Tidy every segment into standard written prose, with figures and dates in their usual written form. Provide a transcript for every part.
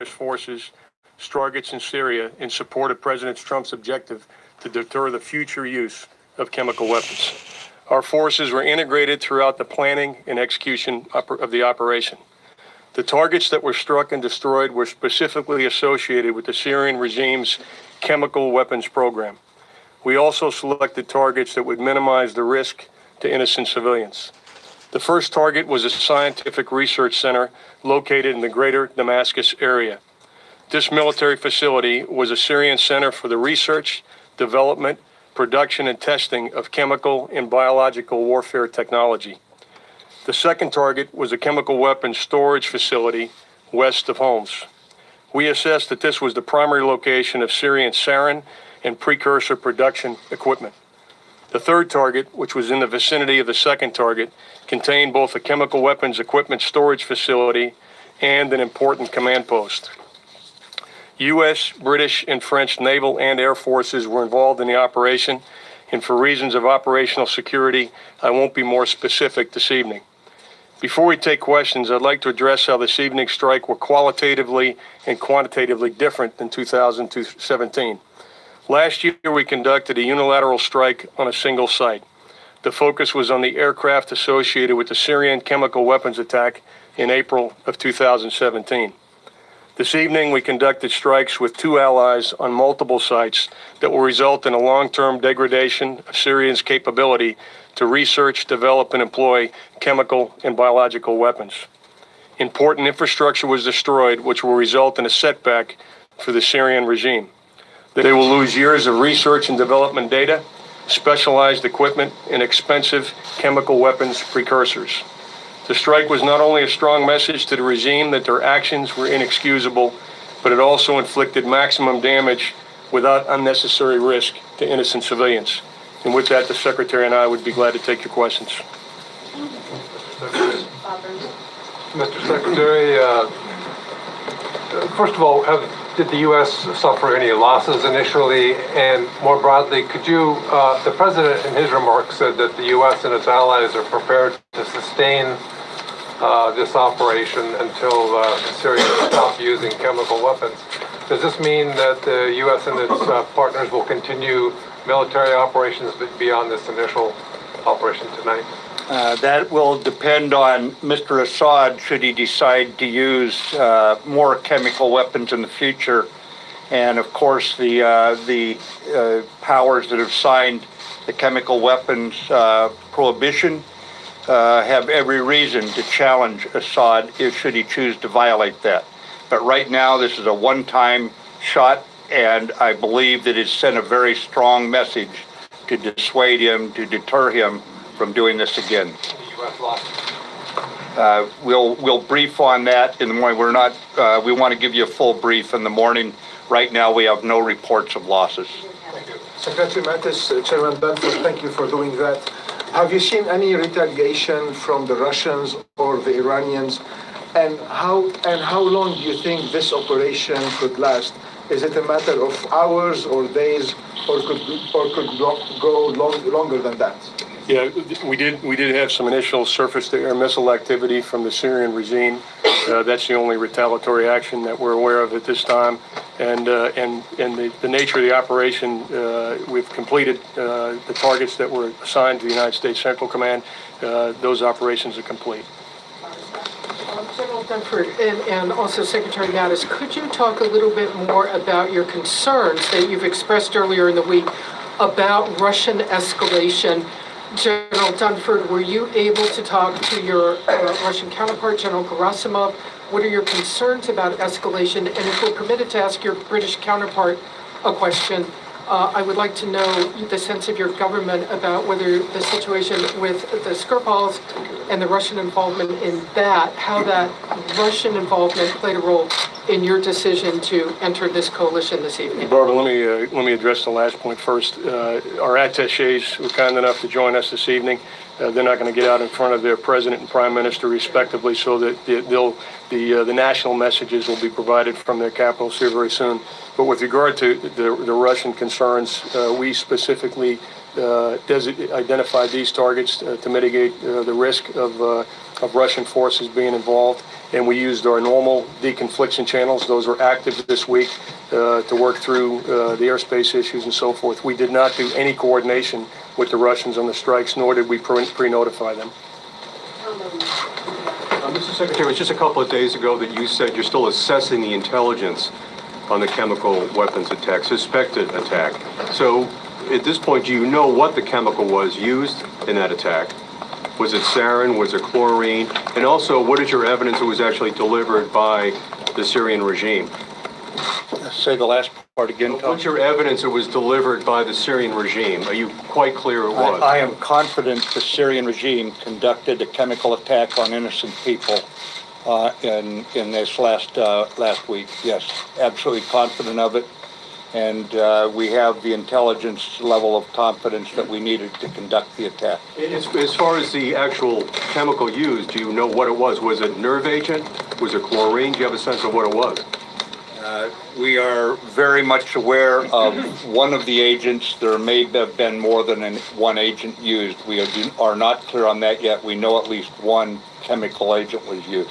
forces targets in Syria in support of President Trump's objective to deter the future use of chemical weapons. Our forces were integrated throughout the planning and execution of the operation. The targets that were struck and destroyed were specifically associated with the Syrian regime's chemical weapons program. We also selected targets that would minimize the risk to innocent civilians. The first target was a scientific research center located in the greater Damascus area. This military facility was a Syrian center for the research, development, production, and testing of chemical and biological warfare technology. The second target was a chemical weapons storage facility west of Homs. We assessed that this was the primary location of Syrian sarin and precursor production equipment. The third target, which was in the vicinity of the second target, contained both a chemical weapons equipment storage facility and an important command post. U.S., British, and French naval and air forces were involved in the operation, and for reasons of operational security, I won't be more specific this evening. Before we take questions, I'd like to address how this evening's strike were qualitatively and quantitatively different than 2017. Last year, we conducted a unilateral strike on a single site. The focus was on the aircraft associated with the Syrian chemical weapons attack in April of 2017. This evening, we conducted strikes with two allies on multiple sites that will result in a long-term degradation of Syria's capability to research, develop, and employ chemical and biological weapons. Important infrastructure was destroyed, which will result in a setback for the Syrian regime. They will lose years of research and development data, specialized equipment, and expensive chemical weapons precursors. The strike was not only a strong message to the regime that their actions were inexcusable, but it also inflicted maximum damage without unnecessary risk to innocent civilians. And with that, the Secretary and I would be glad to take your questions. Mr. Secretary, first of all, did the U.S. suffer any losses initially? And more broadly, the President in his remarks said that the U.S. and its allies are prepared to sustain this operation until Syria stops using chemical weapons. Does this mean that the U.S. and its partners will continue military operations beyond this initial operation tonight? That will depend on Mr. Assad, should he decide to use more chemical weapons in the future. And of course, the powers that have signed the chemical weapons prohibition have every reason to challenge Assad should he choose to violate that. But right now, this is a one-time shot, and I believe that it sent a very strong message to dissuade him, to deter him from doing this again. We'll brief on that in the morning. We want to give you a full brief in the morning. Right now, we have no reports of losses. Thank you. Secretary Mattis, Chairman Dunford, thank you for doing that. Have you seen any retaliation from the Russians or the Iranians? And how long do you think this operation could last? Is it a matter of hours or days, or could go longer than that? Yeah, we did have some initial surface-to-air missile activity from the Syrian regime. That's the only retaliatory action that we're aware of at this time. And the nature of the operation, we've completed the targets that were assigned to the United States Central Command. Those operations are complete. General Dunford and also Secretary Mattis, could you talk a little bit more about your concerns that you've expressed earlier in the week about Russian escalation? General Dunford, were you able to talk to your Russian counterpart, General Gerasimov? What are your concerns about escalation? And if we're permitted to ask your British counterpart a question, I would like to know the sense of your government about whether the situation with the Skripals and the Russian involvement in that, how that Russian involvement played a role in your decision to enter this coalition this evening. Barbara, let me address the last point first. Our attachés were kind enough to join us this evening. They're not going to get out in front of their president and prime minister, respectively, so that the national messages will be provided from their capitals here very soon. But with regard to the Russian concerns, we specifically identified these targets to mitigate the risk of of Russian forces being involved, and we used our normal deconfliction channels. Those were active this week to work through the airspace issues and so forth. We did not do any coordination with the Russians on the strikes, nor did we pre-notify them. Mr. Secretary, it was just a couple of days ago that you said you're still assessing the intelligence on the chemical weapons attack, suspected attack. So at this point, do you know what the chemical was used in that attack? Was it sarin? Was it chlorine? And also, what is your evidence it was actually delivered by the Syrian regime? Say the last part again, Tom. What's your evidence it was delivered by the Syrian regime? Are you quite clear it was? I am confident the Syrian regime conducted a chemical attack on innocent people in this last week. Yes, absolutely confident of it. And we have the intelligence level of confidence that we needed to conduct the attack. As far as the actual chemical used, do you know what it was? Was it nerve agent? Was it chlorine? Do you have a sense of what it was? We are very much aware of one of the agents. There may have been more than one agent used. We are not clear on that yet. We know at least one chemical agent was used.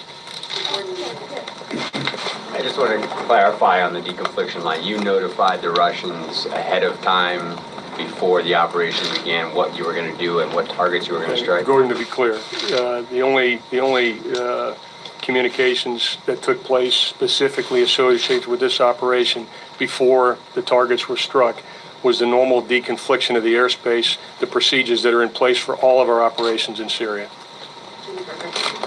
I just want to clarify on the deconfliction line. You notified the Russians ahead of time before the operation began what you were going to do and what targets you were going to strike? Gordon, to be clear, the only communications that took place specifically associated with this operation before the targets were struck was the normal deconfliction of the airspace, the procedures that are in place for all of our operations in Syria.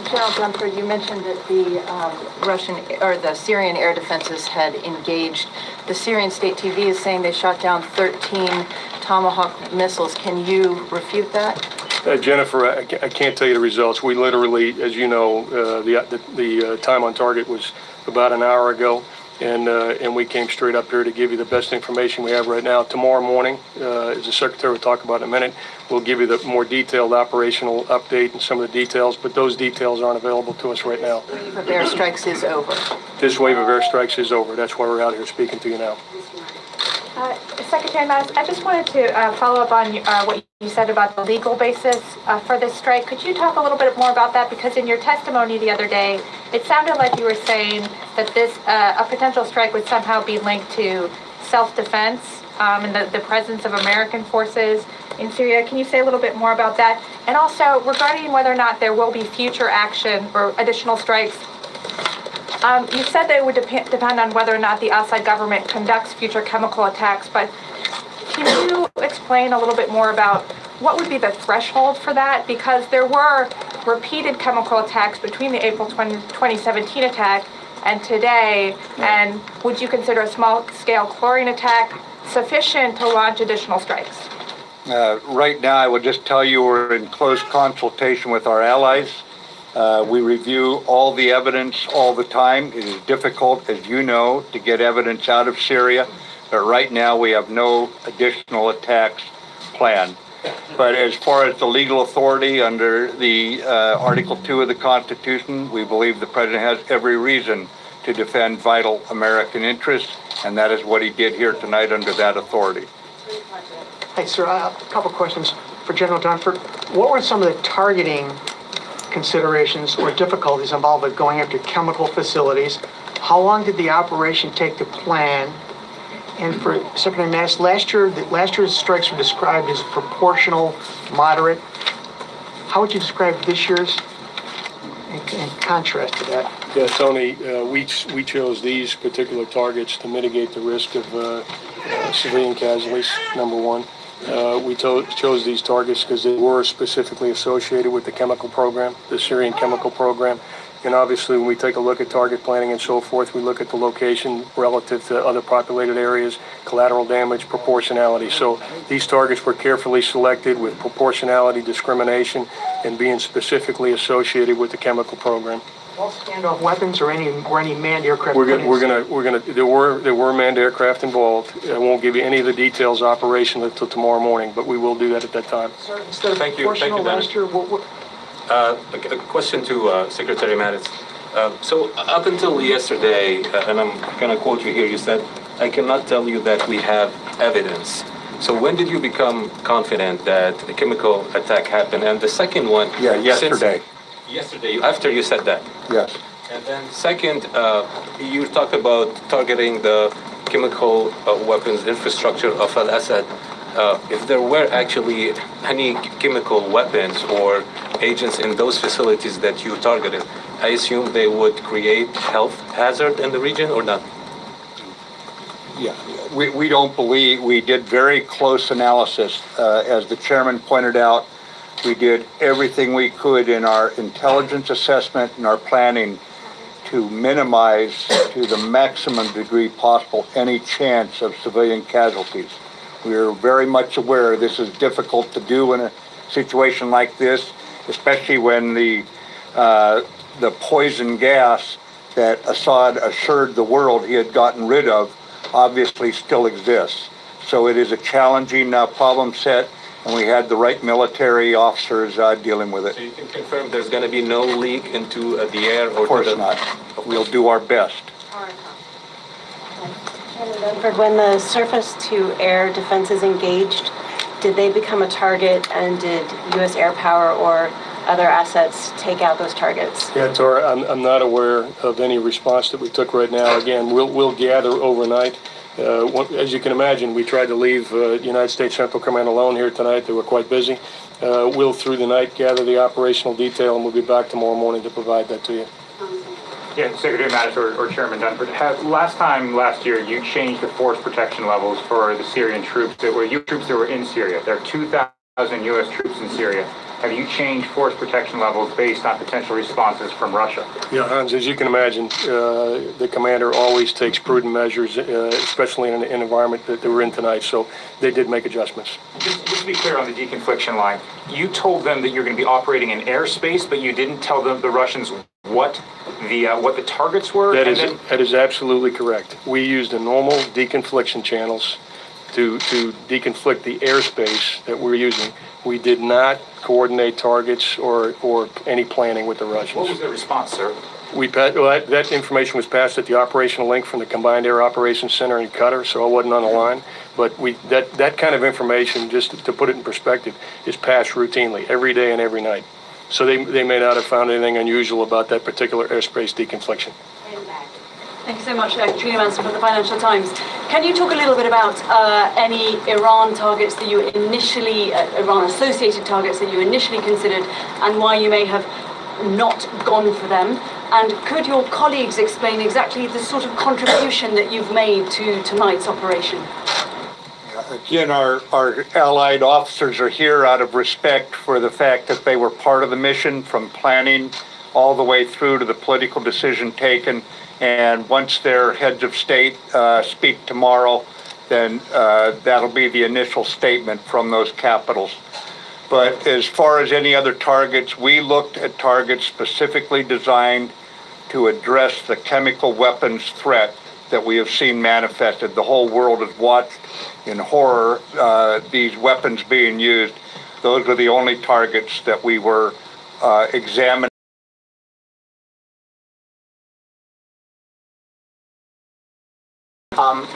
General Dunford, you mentioned that the Syrian air defenses had engaged. The Syrian state TV is saying they shot down 13 Tomahawk missiles. Can you refute that? Jennifer, I can't tell you the results. We literally, as you know, the time on target was about an hour ago, and we came straight up here to give you the best information we have right now. Tomorrow morning, as the Secretary will talk about in a minute, we'll give you the more detailed operational update and some of the details, but those details aren't available to us right now. This wave of airstrikes is over. This wave of airstrikes is over. That's why we're out here speaking to you now. Secretary Mattis, I just wanted to follow up on what you said about the legal basis for this strike. Could you talk a little bit more about that? Because in your testimony the other day, it sounded like you were saying that this a potential strike would somehow be linked to self-defense and the presence of American forces in Syria. Can you say a little bit more about that? And also regarding whether or not there will be future action or additional strikes. You said that it would depend on whether or not the Assad government conducts future chemical attacks, but can you explain a little bit more about what would be the threshold for that? Because there were repeated chemical attacks between the April 2017 attack and today, and would you consider a small-scale chlorine attack sufficient to launch additional strikes? Right now, I would just tell you we're in close consultation with our allies. We review all the evidence all the time. It is difficult, as you know, to get evidence out of Syria, but right now we have no additional attacks planned. But as far as the legal authority under the Article 2 of the Constitution, we believe the President has every reason to defend vital American interests, and that is what he did here tonight under that authority. Hey, sir, a couple questions for General Dunford. What were some of the targeting considerations or difficulties involved with going after chemical facilities? How long did the operation take to plan? And for Secretary Mattis, last year's strikes were described as proportional, moderate. How would you describe this year's in contrast to that? Yeah, Tony, we chose these particular targets to mitigate the risk of civilian casualties, number one. We chose these targets because they were specifically associated with the chemical program, the Syrian chemical program. And obviously, when we take a look at target planning and so forth, we look at the location relative to other populated areas, collateral damage, proportionality. So these targets were carefully selected with proportionality, discrimination, and being specifically associated with the chemical program. All standoff weapons or any manned aircraft? There were manned aircraft involved. I won't give you any of the details operationally until tomorrow morning, but we will do that at that time. Sir, instead of Thank you, last year, A question to Secretary Mattis. So up until yesterday, and I'm going to quote you here, you said, "I cannot tell you that we have evidence." So when did you become confident that a chemical attack happened? And the second one, yesterday. yesterday, after you said that. Yes. And then second, you talked about targeting the chemical weapons infrastructure of Al-Assad. If there were actually any chemical weapons or agents in those facilities that you targeted, I assume they would create health hazard in the region or not? Yeah, we don't believe, we did very close analysis. As the chairman pointed out, we did everything we could in our intelligence assessment and our planning to minimize to the maximum degree possible any chance of civilian casualties. We are very much aware this is difficult to do in a situation like this, especially when the poison gas that Assad assured the world he had gotten rid of obviously still exists. So it is a challenging problem set, and we had the right military officers dealing with it. So you can confirm there's going to be no leak into the air? Or of course not. We'll do our best. When the surface-to-air defenses engaged, did they become a target, and did U.S. air power or other assets take out those targets? Yeah, Tora, I'm not aware of any response that we took right now. Again, we'll gather overnight. As you can imagine, we tried to leave the United States Central Command alone here tonight. They were quite busy. We'll, through the night, gather the operational detail, and we'll be back tomorrow morning to provide that to you. Yeah, Secretary Mattis or Chairman Dunford, last year, you changed the force protection levels for the Syrian troops that were in Syria. There are 2,000 U.S. troops in Syria. Have you changed force protection levels based on potential responses from Russia? Yeah, Hans, as you can imagine, the commander always takes prudent measures, especially in an environment that we're in tonight. So they did make adjustments. Just to be clear on the deconfliction line, you told them that you're going to be operating in airspace, but you didn't tell them, the Russians, what the targets were? That is absolutely correct. We used the normal deconfliction channels to deconflict the airspace that we're using. We did not coordinate targets or any planning with the Russians. What was their response, sir? That information was passed at the operational link from the Combined Air Operations Center in Qatar, so I wasn't on the line. But that kind of information, just to put it in perspective, is passed routinely every day and every night. So they may not have found anything unusual about that particular airspace deconfliction. Thank you so much, Julia Manson from the Financial Times. Can you talk a little bit about any Iran targets that you initially, Iran-associated targets that you initially considered, and why you may have not gone for them? And could your colleagues explain exactly the sort of contribution that you've made to tonight's operation? Again, our allied officers are here out of respect for the fact that they were part of the mission from planning all the way through to the political decision taken. And once their heads of state speak tomorrow, then that'll be the initial statement from those capitals. But as far as any other targets, we looked at targets specifically designed to address the chemical weapons threat that we have seen manifested. The whole world has watched in horror these weapons being used. Those were the only targets that we were examining.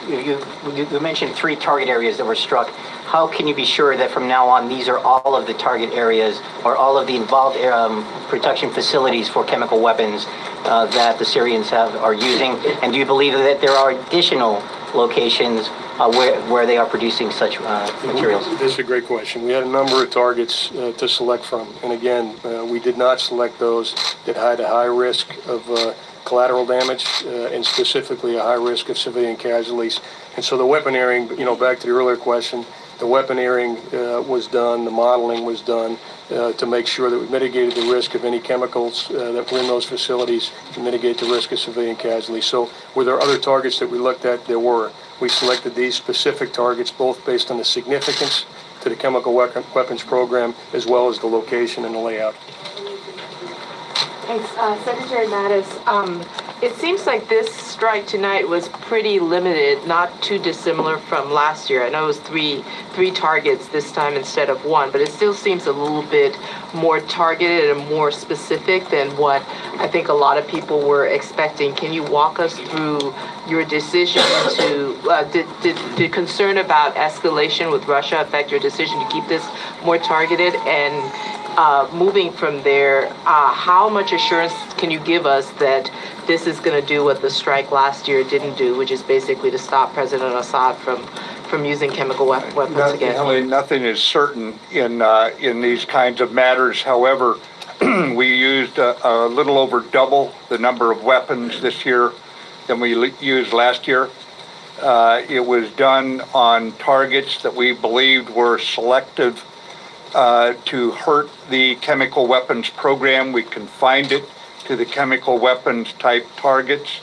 You mentioned 3 target areas that were struck. How can you be sure that from now on these are all of the target areas or all of the involved production facilities for chemical weapons that the Syrians are using? And do you believe that there are additional locations where they are producing such materials? This is a great question. We had a number of targets to select from. And again, we did not select those that had a high risk of collateral damage and specifically a high risk of civilian casualties. And so the weaponeering, back to the earlier question, the weaponeering was done, the modeling was done to make sure that we mitigated the risk of any chemicals that were in those facilities to mitigate the risk of civilian casualties. So were there other targets that we looked at? There were. We selected these specific targets both based on the significance to the chemical weapons program as well as the location and the layout. Thanks, Secretary Mattis. It seems like this strike tonight was pretty limited, not too dissimilar from last year. I know it was three targets this time instead of 1, but it still seems a little bit more targeted and more specific than what I think a lot of people were expecting. Can you walk us through your decision to, did concern about escalation with Russia affect your decision to keep this more targeted? And moving from there, how much assurance can you give us that this is going to do what the strike last year didn't do, which is basically to stop President Assad from using chemical weapons again? Nothing is certain in these kinds of matters. However, we used a little over double the number of weapons this year than we used last year. It was done on targets that we believed were selective to hurt the chemical weapons program. We confined it to the chemical weapons type targets.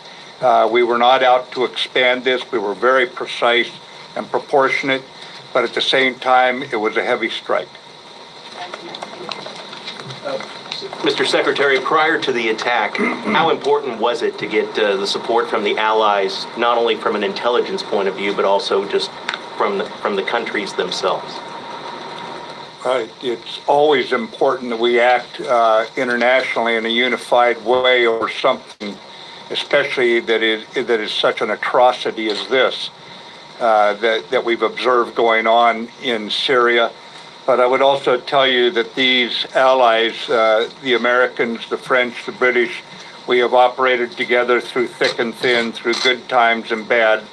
We were not out to expand this. We were very precise and proportionate, but at the same time, it was a heavy strike. Mr. Secretary, prior to the attack, how important was it to get the support from the allies, not only from an intelligence point of view, but also just from the countries themselves? It's always important that we act internationally in a unified way over something, especially that is such an atrocity as this that we've observed going on in Syria. But I would also tell you that these allies, the Americans, the French, the British, we have operated together through thick and thin, through good times and bad.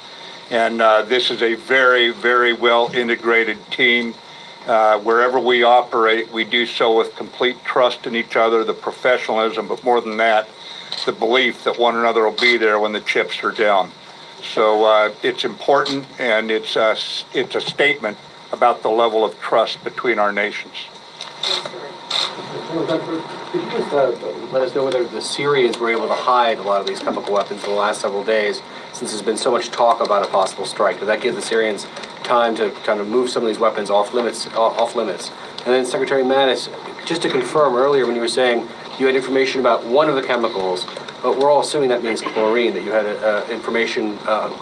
And this is a very, very well integrated team. Wherever we operate, we do so with complete trust in each other, the professionalism, but more than that, the belief that one another will be there when the chips are down. So it's important, and it's a statement about the level of trust between our nations. Could you just let us know whether the Syrians were able to hide a lot of these chemical weapons in the last several days, since there's been so much talk about a possible strike? Did that give the Syrians time to kind of move some of these weapons off limits? And then Secretary Mattis, just to confirm earlier when you were saying you had information about one of the chemicals, but we're all assuming that means chlorine, that you had information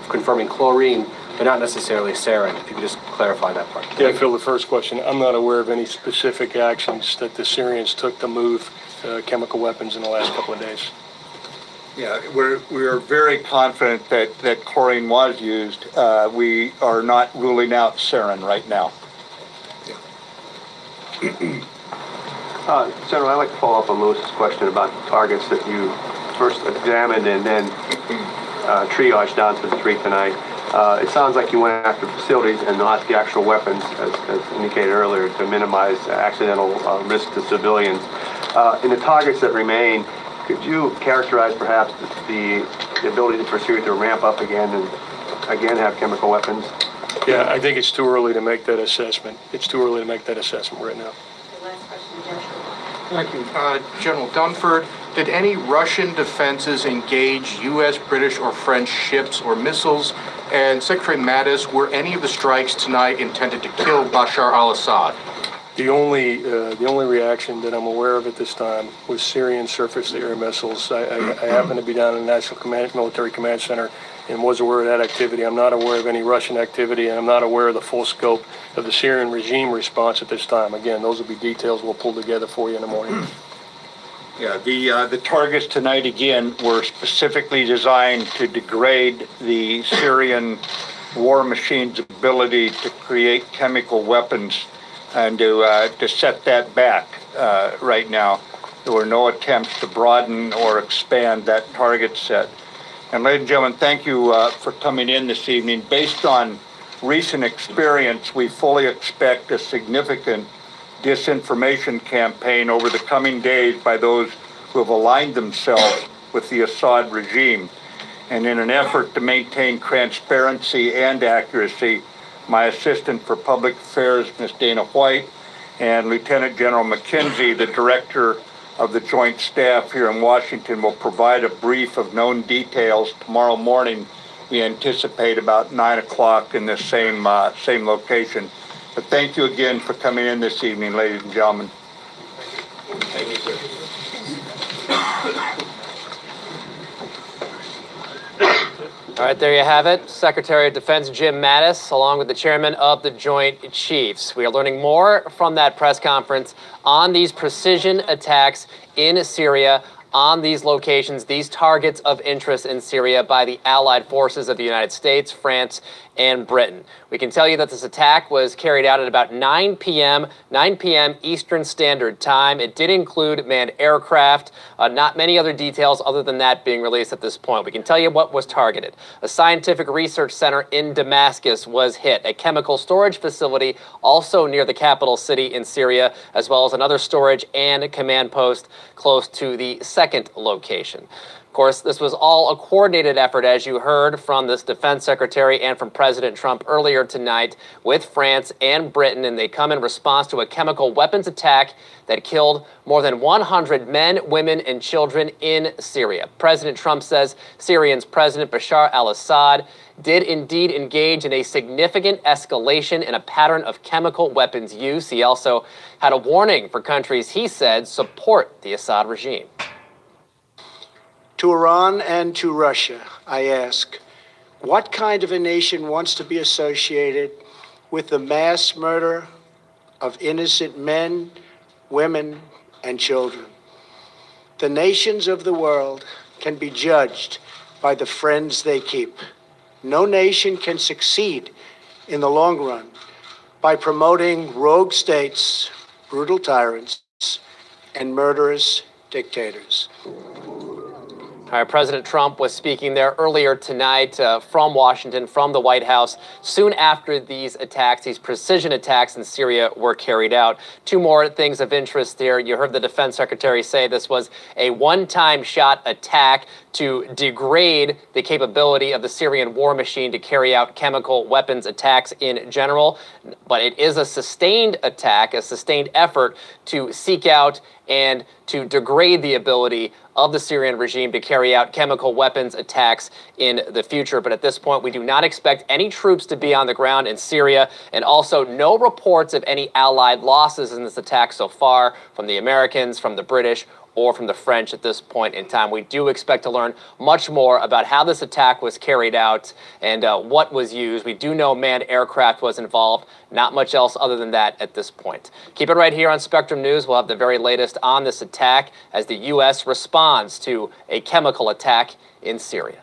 confirming chlorine, but not necessarily sarin. If you could just clarify that part. Yeah, Phil, the first question, I'm not aware of any specific actions that the Syrians took to move chemical weapons in the last couple of days. Yeah, we are very confident that chlorine was used. We are not ruling out sarin right now. Senator, I'd like to follow up on Lewis's question about the targets that you first examined and then triaged down to the 3 tonight. It sounds like you went after facilities and not the actual weapons, as indicated earlier, to minimize accidental risk to civilians. In the targets that remain, could you characterize perhaps the ability to pursue to ramp up again and again have chemical weapons? Yeah, I think it's too early to make that assessment. It's too early to make that assessment right now. Thank you. General Dunford, did any Russian defenses engage U.S., British, or French ships or missiles? And Secretary Mattis, were any of the strikes tonight intended to kill Bashar al-Assad? The only reaction that I'm aware of at this time was Syrian surface-to-air missiles. I happen to be down in the National Military Command Center and was aware of that activity. I'm not aware of any Russian activity, and I'm not aware of the full scope of the Syrian regime response at this time. Again, those will be details we'll pull together for you in the morning. Yeah, the targets tonight, again, were specifically designed to degrade the Syrian war machine's ability to create chemical weapons and to set that back right now. There were no attempts to broaden or expand that target set. And ladies and gentlemen, thank you for coming in this evening. Based on recent experience, we fully expect a significant disinformation campaign over the coming days by those who have aligned themselves with the Assad regime. And in an effort to maintain transparency and accuracy, my Assistant for Public Affairs, Ms. Dana White, and Lieutenant General McKenzie, the Director of the Joint Staff here in Washington, will provide a brief of known details tomorrow morning. We anticipate about 9 o'clock in the same location. But thank you again for coming in this evening, ladies and gentlemen. Thank you, sir. All right, there you have it. Secretary of Defense Jim Mattis, along with the chairman of the Joint Chiefs. We are learning more from that press conference on these precision attacks in Syria on these locations, these targets of interest in Syria by the allied forces of the United States, France, and Britain. We can tell you that this attack was carried out at about 9 p.m. Eastern Standard Time. It did include manned aircraft, not many other details other than that being released at this point. We can tell you what was targeted. A scientific research center in Damascus was hit, a chemical storage facility also near the capital city in Syria, as well as another storage and command post close to the second location. Of course, this was all a coordinated effort, as you heard from this defense secretary and from President Trump earlier tonight, with France and Britain, and they come in response to a chemical weapons attack that killed more than 100 men, women, and children in Syria. President Trump says Syria's President Bashar al-Assad did indeed engage in a significant escalation in a pattern of chemical weapons use. He also had a warning for countries he said support the Assad regime. To Iran and to Russia, I ask, what kind of a nation wants to be associated with the mass murder of innocent men, women, and children? The nations of the world can be judged by the friends they keep. No nation can succeed in the long run by promoting rogue states, brutal tyrants, and murderous dictators. All right, President Trump was speaking there earlier tonight from Washington, from the White House, soon after these attacks, these precision attacks in Syria were carried out. Two more things of interest there. You heard the defense secretary say this was a one-time shot attack to degrade the capability of the Syrian war machine to carry out chemical weapons attacks in general. But it is a sustained attack, a sustained effort to seek out and to degrade the ability of the Syrian regime to carry out chemical weapons attacks in the future. But at this point, we do not expect any troops to be on the ground in Syria, and also no reports of any Allied losses in this attack so far from the Americans, from the British, or from the French at this point in time. We do expect to learn much more about how this attack was carried out and what was used. We do know manned aircraft was involved. Not much else other than that at this point. Keep it right here on Spectrum News. We'll have the very latest on this attack as the U.S. responds to a chemical attack in Syria.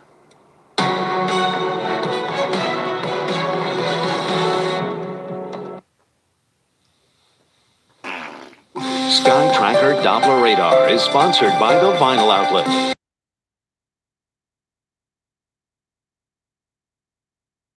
Sky Tracker Doppler Radar is sponsored by the Vinyl Outlet.